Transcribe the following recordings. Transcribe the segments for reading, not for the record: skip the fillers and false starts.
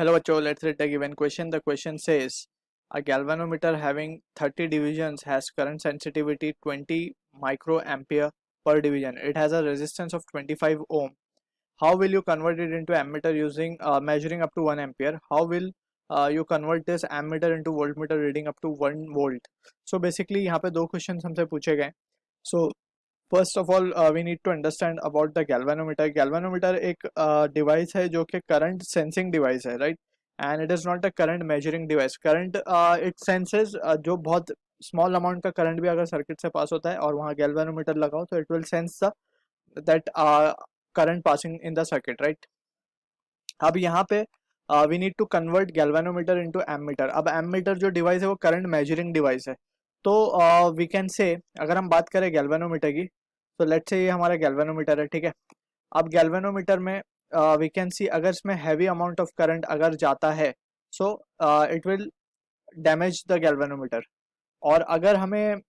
Hello, Acho. Let's read the given question. The question says a galvanometer having 30 divisions has current sensitivity 20 microampere per division. It has a resistance of 25 ohm. How will you convert it into ammeter using measuring up to 1 ampere? How will you convert this ammeter into voltmeter reading up to 1 volt? So basically यहाँ पे दो question हमसे पूछे गए. So first of all we need to understand about the galvanometer. Galvanometer एक device है जो कि करंट सेंसिंग डिवाइस है, right. And it is not a current measuring device. Current it senses जो बहुत स्मॉल अमाउंट का करंट भी अगर सर्किट से पास होता है और वहाँ गैल्वेनोमीटर लगाओ तो it will sense the that current passing in the circuit, right. अब यहाँ पे we need to convert galvanometer into ammeter. अब एमीटर जो डिवाइस है वो करंट मेजरिंग डिवाइस है. तो वी कैन से अगर हम बात करें गैल्वेनोमीटर की, तो लेट्स से ये हमारा गैल्वेनोमीटर है, ठीक है. अब गैल्वेनोमीटर में वी कैन सी अगर इसमें हैवी अमाउंट ऑफ करंट अगर जाता है so it will damage the galvanometer. और अगर हमें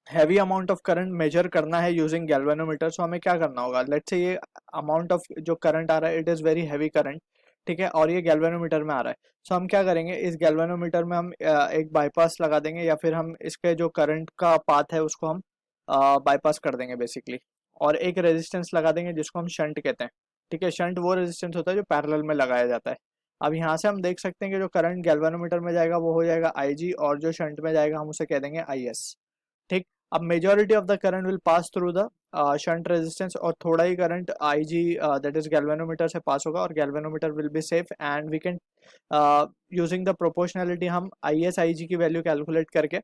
heavy amount of current measure करना है यूजिंग गैल्वेनोमीटर, सो हमें क्या करना होगा. लेट्स से ये अमाउंट ऑफ जो करंट आ रहा है it is very heavy current, ठीक है, और ये गैल्वेनोमीटर में आ रहा है. सो हम क्या करेंगे, इस गैल्वेनोमीटर में हम एक बाईपास लगा देंगे या फिर हम इसके जो करंट का पाथ है उसको हम बाईपास कर देंगे बेसिकली. और एक रेजिस्टेंस लगा देंगे जिसको हम शंट कहते हैं, ठीक है. शंट वो रेजिस्टेंस होता है जो पैरेलल में लगाया जाता है. अब यहाँ से हम देख सकते हैं कि जो करंट गैल्वेनोमीटर में जाएगा वो हो जाएगा IG, और जो शंट में जाएगा हम उसे कह देंगे IS, ठीक. अब majority of the current will pass through the shunt resistance, और थोड़ा ही current IG that is galvanometer से पास होगा, और galvanometer will be safe. And we can using the proportionality हम IS IG की वैल्यू कैलकुलेट करके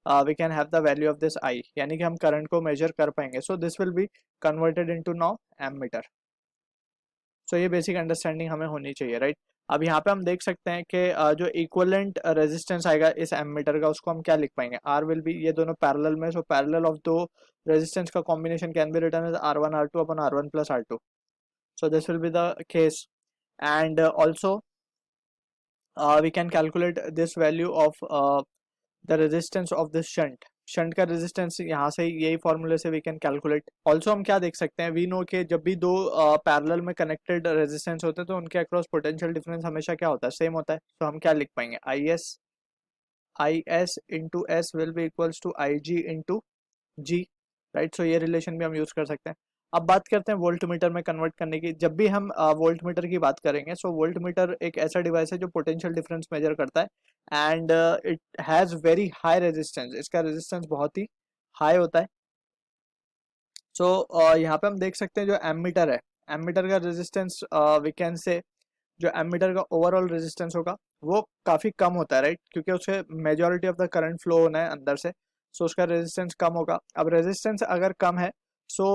we can have the value of this I, यानी कि हम करंट को मेजर कर पाएंगे. So this will be converted into now ammeter. So ये बेसिक अंडरस्टैंडिंग हमें होनी चाहिए, राइट. अब यहाँ पे हम देख सकते हैं कि जो इक्वलेंट रेजिस्टेंस आएगा इस एमीटर का उसको हम क्या लिख पाएंगे. आर विल बी, ये दोनों पैरेलल में, सो पैरेलल ऑफ दो रेजिस्टेंस का combination can be written as R1 R2 upon R1 plus R2. So this will be the case. And also we can calculate this value of the resistance of this shunt का resistance यहाँ से यही फॉर्मूले से we can calculate. Also हम क्या देख सकते हैं, वी नो के जब भी दो पैरेलल में कनेक्टेड रेजिस्टेंस होते हैं तो उनके अक्रॉस पोटेंशियल डिफरेंस हमेशा क्या होता है, सेम होता है. तो हम क्या लिख पाएंगे, IS into S will be equals to IG into G, right. So ये रिलेशन भी हम यूज कर सकते हैं. अब बात करते हैं वोल्ट मीटर में कन्वर्ट करने की. जब भी हम वोल्ट मीटर की बात करेंगे, सो वोल्ट मीटर एक ऐसा डिवाइस है जो पोटेंशियल डिफरेंस मेजर करता है. And it has very high resistance, इसका रेजिस्टेंस बहुत ही हाई होता है. सो यहाँ पे हम देख सकते हैं जो एमीटर है, एमीटर का रेजिस्टेंस वी कैन से जो एमीटर का ओवरऑल रेजिस्टेंस होगा वो काफ़ी कम होता है, राइट, क्योंकि उसे majority of the current flow होना है अंदर से. सो उसका रेजिस्टेंस कम होगा. अब रेजिस्टेंस अगर कम है सो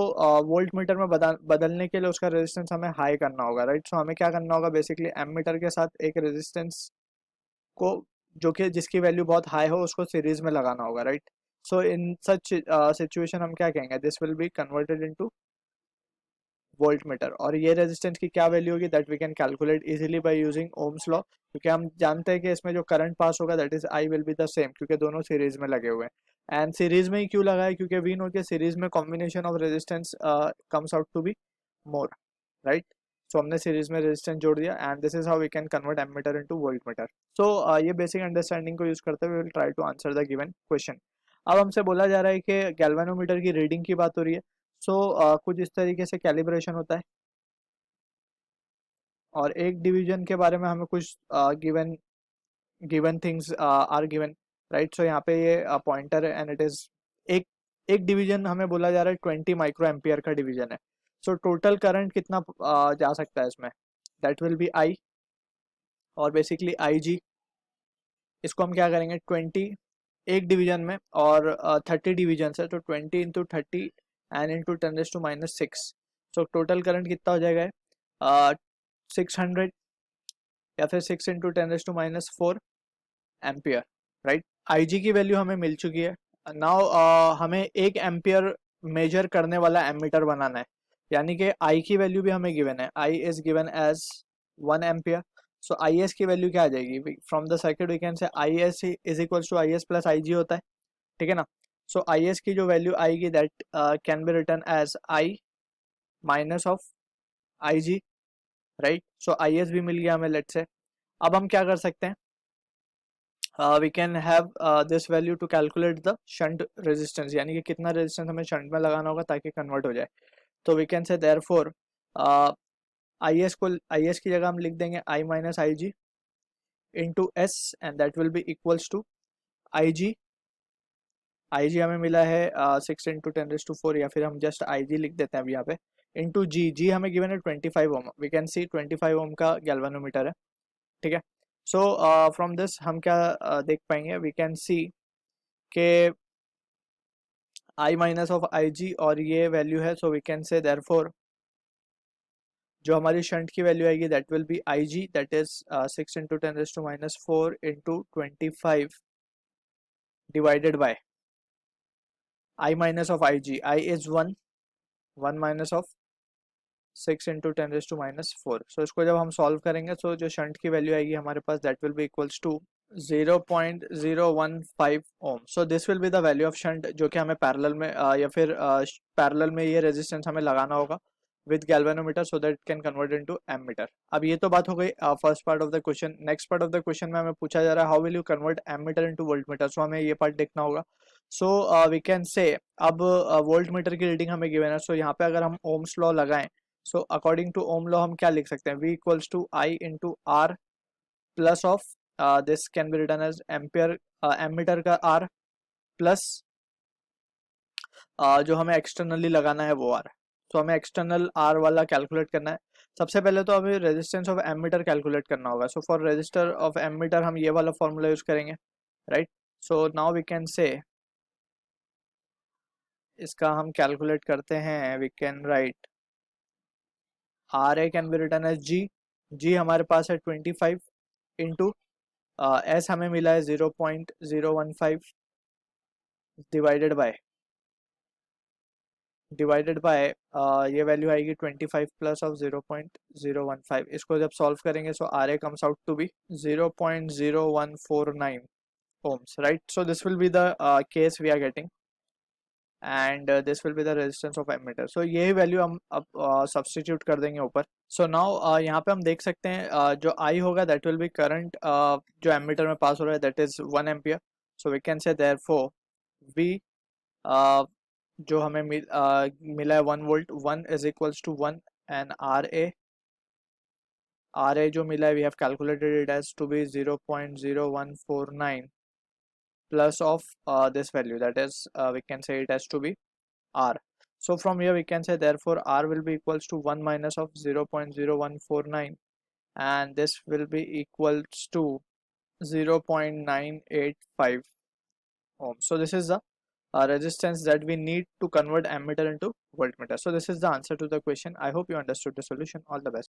वोल्ट मीटर में बदलने के लिए उसका रेजिस्टेंस हमें हाई करना होगा, राइट. सो हमें क्या करना होगा, बेसिकली एमीटर के साथ एक रेजिस्टेंस को जो कि जिसकी वैल्यू बहुत हाई हो उसको सीरीज में लगाना होगा, राइट. सो इन सच सिचुएशन हम क्या कहेंगे, this will be converted into volt meter. और ये रेजिस्टेंस की क्या वैल्यू होगी, that we can calculate easily by using Ohm's law, क्योंकि हम जानते हैं कि इसमें जो करंट पास होगा that is I will be the same, क्योंकि दोनों सीरीज में लगे हुए हैं. एंड सीरीज में ही क्यों लगा है, क्योंकि वी नो के सीरीज में combination of resistance comes out to be more, right. So हमने सीरीज में रेजिस्टेंस जोड़ दिया and this is how we can convert ammeter into volt meter. So ये बेसिक अंडरस्टैंडिंग को यूज करते हुए will try to answer the given question. अब हमसे बोला जा रहा है कि गैल्वेनोमीटर की रीडिंग की बात हो रही है. सो कुछ इस तरीके से कैलिब्रेशन होता है, और एक डिवीजन के बारे में हमें कुछ given given things are given, right. So यहाँ पे ये पॉइंटर है एंड इट इज एक एक डिवीजन हमें बोला जा रहा है 20 माइक्रो एम्पियर का डिवीजन है. सो टोटल करंट कितना जा सकता है इसमें, दैट विल बी I, और बेसिकली IG. इसको हम क्या करेंगे, 20 एक डिवीजन में और 30 डिवीजन है, तो 20 into 30 and into 10⁻⁶. So total current कितना हो जाएगा, 600 या फिर 6 इंटू 10⁻⁴ एम्पियर, राइट. IG की वैल्यू हमें मिल चुकी है. नाउ हमें 1 एम्पियर मेजर करने वाला एमीटर बनाना है, यानी कि I की वैल्यू भी हमें गिवन है. I is given as 1 ampere. So IS की वैल्यू क्या आ जाएगी, from the circuit we can say IS is equals to IS plus IG होता है, ठीक है ना. सो IS की जो वैल्यू आएगी that can be written as I minus of IG, right. So IS भी मिल गया हमें, लेट्स से. अब हम क्या कर सकते हैं, we can have this value to calculate the shunt resistance, यानी कि कितना रेजिस्टेंस हमें शंट में लगाना होगा ताकि कन्वर्ट हो जाए. तो we can say therefore IS की जगह हम लिख देंगे I minus I G into S, and that will be equals to I G हमें मिला है 6 × 10⁻⁴, या फिर हम जस्ट IG लिख देते हैं अभी यहाँ पे, इंटू जी हमें गिवन है 25 ओम. वी कैन सी 25 ओम का गैल्वेनोमीटर है. ठीक है. सो फ्रॉम दिस हम क्या देख पाएंगे, वी कैन सी के I minus of I G और ये वैल्यू है. So we can say therefore जो हमारी शंट की वैल्यू आएगी that will be I G, that is 6 × 10⁻⁴ into 25 divided by I minus of I G. I is 1 minus of 6 × 10⁻⁴. सो इसको जब हम सॉल्व करेंगे, सो जो शंट की वैल्यू आएगी हमारे पास that will be equals to 0.015 ohm. So this will be the value of shunt जो कि हमें पैरेलल में या फिर पैरेलल में ये रेजिस्टेंस हमें लगाना होगा with galvanometer, so that can convert into ammeter. अब ये तो बात हो गई first part of the question. Next part of the question में हमें पूछा जा रहा है how will you convert ammeter into voltmeter. So हमें ये पार्ट देखना होगा. सो वी कैन से अब वोल्ट मीटर की रीडिंग हमें गिवन है. सो यहाँ पे अगर हम ओम्स लॉ लगाएं, so according to Ohm law हम क्या लिख सकते हैं, V equals to I into R plus of this can be written as ampere, ammeter का R प्लस जो हमें एक्सटर्नली लगाना है वो R. तो हमें एक्सटर्नल R वाला कैलकुलेट करना है. सबसे पहले तो हमें रेजिस्टेंस ऑफ एमीटर कैलकुलेट करना होगा. So for resistor of ammeter हम ये वाला फॉर्मूला यूज करेंगे, right. So now we can say इसका हम कैलकुलेट करते हैं. We can write RA can be written as G हमारे पास है 25 इंटू S हमें मिला है 0.015 डिवाइडेड बाय ये वैल्यू आएगी 25 प्लस ऑफ 0.015. इसको जब सॉल्व करेंगे so RA comes out to be 0.0149 ohms, right. So this will be the case we are getting, and this will be the resistance of emitter. So यही value हम अब substitute कर देंगे ऊपर. So now यहाँ पे हम देख सकते हैं जो I होगा दैट विल बी करंट जो एमीटर में पास हो रहा है, that is 1 ampere. So we can say therefore V जो हमें मिला है 1 volt, 1 is equals to 1, and RA जो मिला है we have calculated it as to be 0.0149 plus of this value, that is we can say it as to be R. So from here we can say therefore R will be equals to 1 minus of 0.0149, and this will be equals to 0.985 ohm. So this is the resistance that we need to convert ammeter into voltmeter. So this is the answer to the question. I hope you understood the solution. All the best.